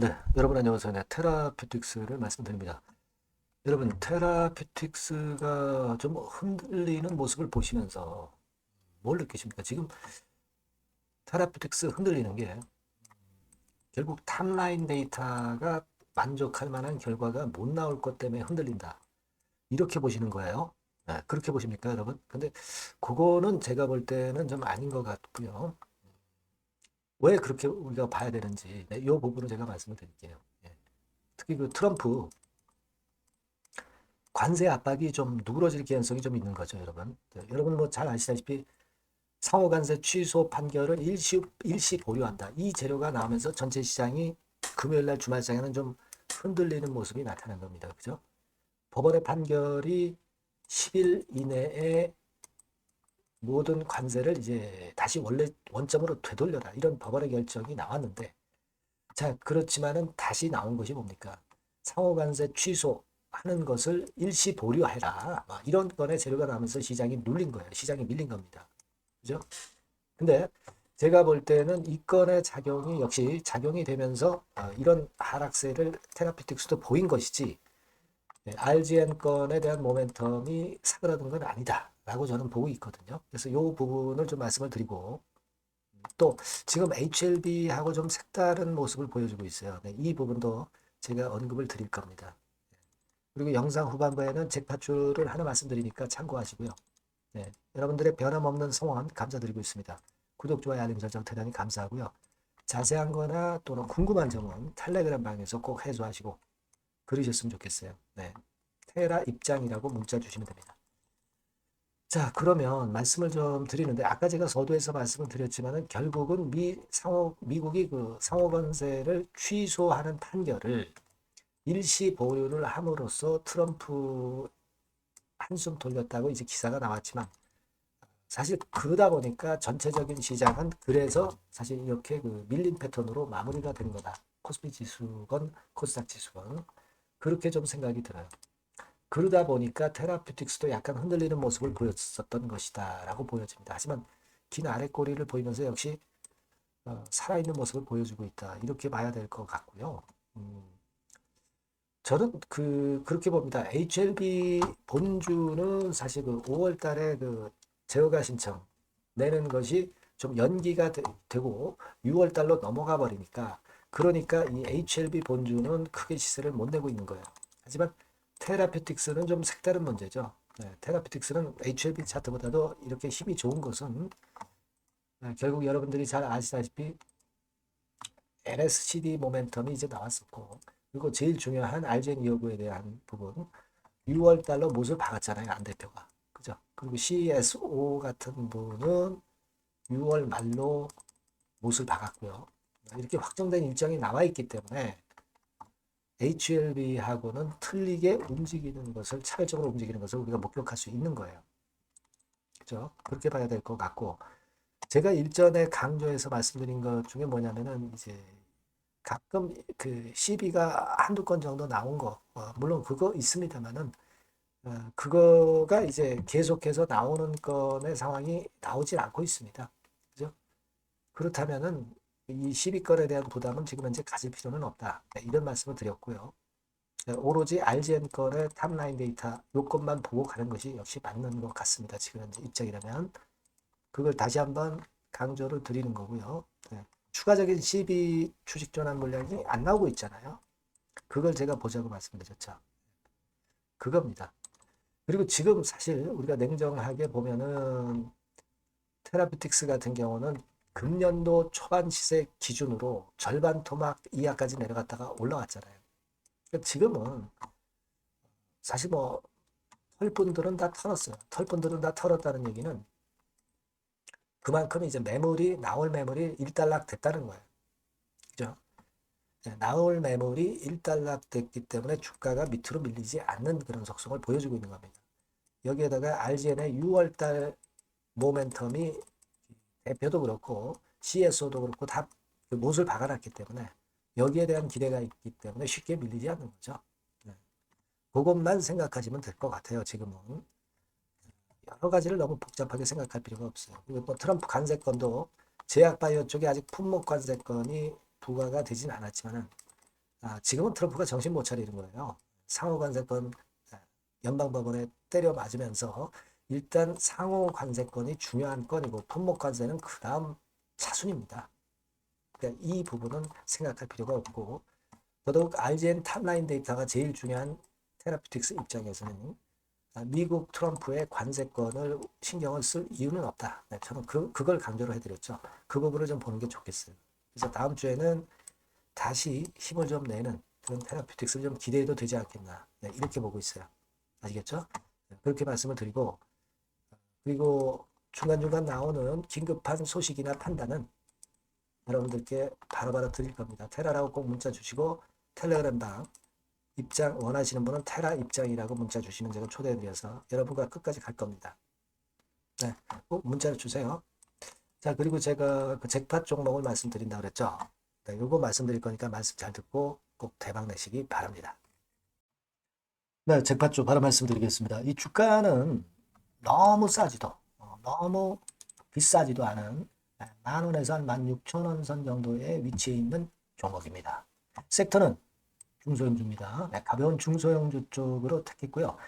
네, 여러분 안녕하세요. 네, 테라퓨틱스를 말씀드립니다. 여러분, 테라퓨틱스가 좀 흔들리는 모습을 보시면서 뭘 느끼십니까? 지금 테라퓨틱스 흔들리는 게 결국 탑라인 데이터가 만족할 만한 결과가 못 나올 것 때문에 흔들린다. 이렇게 보시는 거예요. 네, 그렇게 보십니까, 여러분? 근데 그거는 제가 볼 때는 좀 아닌 것 같고요. 왜 그렇게 우리가 봐야 되는지, 네, 이 부분을 제가 말씀을 드릴게요. 예. 특히 그 트럼프 관세 압박이 좀 누그러질 가능성이 좀 있는 거죠, 여러분. 네, 여러분 뭐 잘 아시다시피 상호관세 취소 판결을 일시 보류한다. 이 재료가 나오면서 전체 시장이 금요일 날 주말 시장에는 좀 흔들리는 모습이 나타난 겁니다. 그죠? 법원의 판결이 10일 이내에 모든 관세를 이제 다시 원래 원점으로 되돌려라. 이런 법원의 결정이 나왔는데, 자, 그렇지만은 다시 나온 것이 뭡니까? 상호관세 취소하는 것을 일시 보류해라. 막 이런 건의 재료가 나오면서 시장이 눌린 거예요. 시장이 밀린 겁니다. 그죠? 근데 제가 볼 때는 이 건의 작용이 역시 작용이 되면서 이런 하락세를 테라피틱스도 보인 것이지 RGN 건에 대한 모멘텀이 사그라든 건 아니다라고 저는 보고 있거든요. 그래서 이 부분을 좀 말씀을 드리고 또 지금 HLB하고 좀 색다른 모습을 보여주고 있어요. 네, 이 부분도 제가 언급을 드릴 겁니다. 그리고 영상 후반부에는 잭파출을 하나 말씀드리니까 참고하시고요. 네, 여러분들의 변함없는 성원 감사드리고 있습니다. 구독, 좋아요, 알림 설정 대단히 감사하고요. 자세한 거나 또는 궁금한 점은 텔레그램 방에서 꼭 해소하시고 그러셨으면 좋겠어요. 네, 테라 입장이라고 문자 주시면 됩니다. 자, 그러면 말씀을 좀 드리는데 아까 제가 서두에서 말씀을 드렸지만은 결국은 미국이 그 상호관세를 취소하는 판결을 일시 보류를 함으로써 트럼프 한숨 돌렸다고 이제 기사가 나왔지만 사실 그러다 보니까 전체적인 시장은 그래서 사실 이렇게 그 밀린 패턴으로 마무리가 된 거다. 코스피 지수건 코스닥 지수건 그렇게 좀 생각이 들어요. 그러다 보니까 테라퓨틱스도 약간 흔들리는 모습을 보였었던 것이다라고 보여집니다. 하지만 긴 아랫꼬리를 보이면서 역시 살아있는 모습을 보여주고 있다. 이렇게 봐야 될 것 같고요. 음, 저는 그렇게 봅니다. HLB 본주는 사실 그 5월 달에 그 제어가 신청 내는 것이 좀 연기가 되고 6월 달로 넘어가 버리니까 그러니까 이 HLB 본주는 크게 시세를 못 내고 있는 거예요. 하지만 테라피틱스는 좀 색다른 문제죠. 네, 테라피틱스는 HLB 차트보다도 이렇게 힘이 좋은 것은 결국 여러분들이 잘 아시다시피 LSCD 모멘텀이 이제 나왔었고 그리고 제일 중요한 RGN 여부에 대한 부분 6월 달로 못을 박았잖아요. 안 대표가. 그죠? 그리고 CSO 같은 분은 6월 말로 못을 박았고요. 이렇게 확정된 일정이 나와 있기 때문에 HLB하고는 틀리게 움직이는 것을 차별적으로 움직이는 것을 우리가 목격할 수 있는 거예요. 그죠? 그렇게 봐야 될 것 같고 제가 일전에 강조해서 말씀드린 것 중에 뭐냐면은 이제 가끔 그 CB가 한두 건 정도 나온 거 물론 그거 있습니다만은 그거가 이제 계속해서 나오는 건의 상황이 나오질 않고 있습니다. 그죠? 그렇다면은 이 12건에 대한 부담은 지금 현재 가질 필요는 없다. 네, 이런 말씀을 드렸고요. 네, 오로지 RGN 건의 탑라인 데이터 요것만 보고 가는 것이 역시 맞는 것 같습니다. 지금 현재 입장이라면 그걸 다시 한번 강조를 드리는 거고요. 네, 추가적인 CB 주식 전환 물량이 안 나오고 있잖아요. 그걸 제가 보자고 말씀드렸죠. 그겁니다. 그리고 지금 사실 우리가 냉정하게 보면은 테라피틱스 같은 경우는 금년도 초반 시세 기준으로 절반 토막 이하까지 내려갔다가 올라왔잖아요. 그러니까 지금은 사실 뭐 털분들은 다 털었어요. 털분들은 다 털었다는 얘기는 그만큼 이제 매물이 나올 매물이 일단락 됐다는 거예요. 그죠? 네, 나올 매물이 일단락 됐기 때문에 주가가 밑으로 밀리지 않는 그런 속성을 보여주고 있는 겁니다. 여기에다가 RGN의 6월달 모멘텀이 대표도 그렇고 CSO도 그렇고 다 못을 박아놨기 때문에 여기에 대한 기대가 있기 때문에 쉽게 밀리지 않는 거죠. 네. 그것만 생각하시면 될 것 같아요. 지금은 여러 가지를 너무 복잡하게 생각할 필요가 없어요. 그리고 또 트럼프 관세건도 제약바이오 쪽에 아직 품목 관세건이 부과가 되진 않았지만은 지금은 트럼프가 정신 못 차리는 거예요. 상호관세권 연방법원에 때려 맞으면서 일단 상호관세권이 중요한 건이고 품목관세는 그 다음 차순입니다. 그러니까 이 부분은 생각할 필요가 없고 더더욱 RGN 탑라인 데이터가 제일 중요한 테라퓨틱스 입장에서는 미국 트럼프의 관세권을 신경을 쓸 이유는 없다. 네, 저는 그걸 강조를 해드렸죠. 그 부분을 좀 보는 게 좋겠어요. 그래서 다음 주에는 다시 힘을 좀 내는 그런 테라퓨틱스를 좀 기대해도 되지 않겠나. 네, 이렇게 보고 있어요. 아시겠죠? 네, 그렇게 말씀을 드리고 그리고 중간중간 나오는 긴급한 소식이나 판단은 여러분들께 바로바로 드릴 겁니다. 테라라고 꼭 문자 주시고 텔레그램방 입장 원하시는 분은 테라 입장이라고 문자 주시면 제가 초대해드려서 여러분과 끝까지 갈 겁니다. 네, 꼭 문자를 주세요. 자, 그리고 제가 그 잭팟 종목을 말씀드린다고 그랬죠. 네, 요거 말씀드릴 거니까 말씀 잘 듣고 꼭 대박 내시기 바랍니다. 네, 잭팟 쪽 바로 말씀드리겠습니다. 이 주가는 너무 싸지도 너무 비싸지도 않은 10,000원에서 한 16,000원 선 정도의 위치에 있는 종목입니다. 섹터는 중소형주입니다. 네, 가벼운 중소형주 쪽으로 택했고요.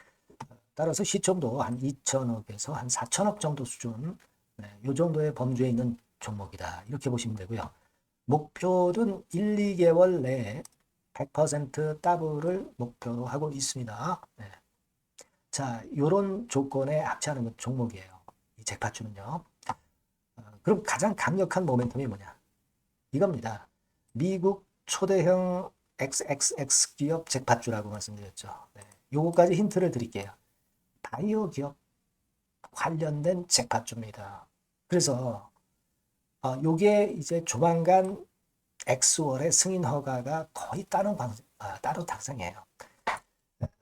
따라서 시총도 한 2천억에서 한 4천억 정도 수준, 네, 이 정도의 범주에 있는 종목이다. 이렇게 보시면 되고요. 목표는 1, 2개월 내에 100% 더블을 목표로 하고 있습니다. 네. 자, 이런 조건에 합치하는 종목이에요. 이 잭팟주는요. 그럼 가장 강력한 모멘텀이 뭐냐? 이겁니다. 미국 초대형 XXX 기업 잭팟주라고 말씀드렸죠. 네. 요거까지 힌트를 드릴게요. 바이오 기업 관련된 잭팟주입니다. 그래서 요게 이제 조만간 엑스월의 승인 허가가 거의 따로 당상이에요.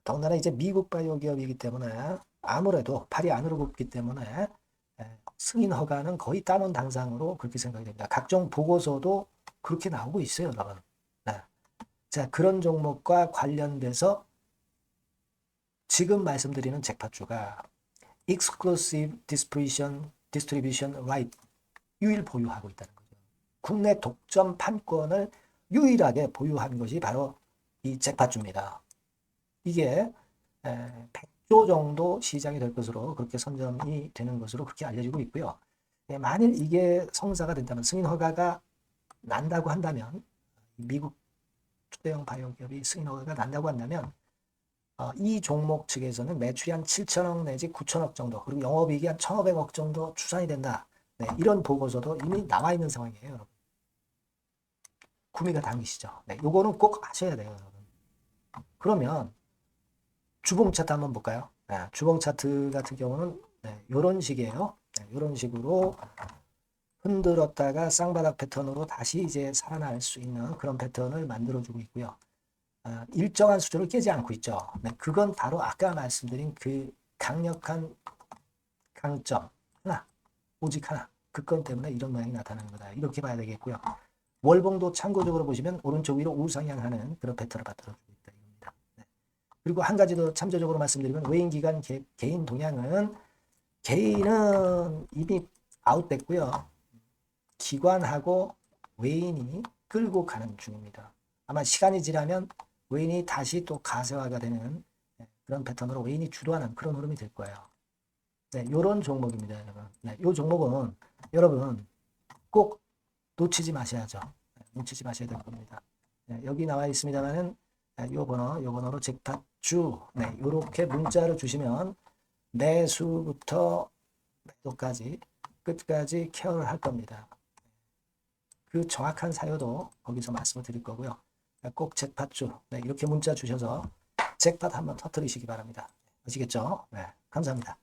더군다나 이제 미국 바이오 기업이기 때문에 아무래도 팔이 안으로 굽기 때문에 승인 허가는 거의 따놓은 당상으로 그렇게 생각이 됩니다. 각종 보고서도 그렇게 나오고 있어요, 여러분. 네. 자, 그런 종목과 관련돼서 지금 말씀드리는 잭팟주가 Exclusive Distribution Right 유일 보유하고 있다는 거죠. 국내 독점 판권을 유일하게 보유한 것이 바로 이 잭팟주입니다. 이게 100조 정도 시장이 될 것으로 그렇게 선점이 되는 것으로 그렇게 알려지고 있고요. 만일 이게 성사가 된다면 승인 허가가 난다고 한다면 미국 초대형 바이오 기업이 승인 허가가 난다고 한다면 이 종목 측에서는 매출이 한 7천억 내지 9천억 정도 그리고 영업이익이 한 1,500억 정도 추산이 된다. 네, 이런 보고서도 이미 나와 있는 상황이에요, 여러분. 구미가 당기시죠. 네, 요거는 꼭 아셔야 돼요, 여러분. 그러면 주봉 차트 한번 볼까요? 네, 주봉 차트 같은 경우는 이런 식이에요. 이런 식으로 흔들었다가 쌍바닥 패턴으로 다시 이제 살아날 수 있는 그런 패턴을 만들어주고 있고요. 일정한 수준을 깨지 않고 있죠. 네, 그건 바로 아까 말씀드린 그 강력한 강점 하나, 오직 하나, 그 건 때문에 이런 모양이 나타나는 거다. 이렇게 봐야 되겠고요. 월봉도 참고적으로 보시면 오른쪽 위로 우상향하는 그런 패턴을 만들어주고 있다. 이겁니다. 네. 그리고 한 가지 더 참조적으로 말씀드리면 외인기관 개인 동향은 개인은 이미 아웃됐고요. 기관하고 외인이 끌고 가는 중입니다. 아마 시간이 지나면 외인이 다시 또 가세화가 되는 그런 패턴으로 외인이 주도하는 그런 흐름이 될 거예요. 네, 요런 종목입니다, 여러분. 네, 요 종목은 여러분 꼭 놓치지 마셔야죠. 네, 놓치지 마셔야 될 겁니다. 네, 여기 나와 있습니다만은 요 번호로 잭팟주 네, 요렇게 문자를 주시면 매수부터 매도까지 끝까지 케어를 할 겁니다. 그 정확한 사유도 거기서 말씀을 드릴 거고요. 꼭 잭팟주 네, 이렇게 문자 주셔서 잭팟 한번 터뜨리시기 바랍니다. 아시겠죠? 네, 감사합니다.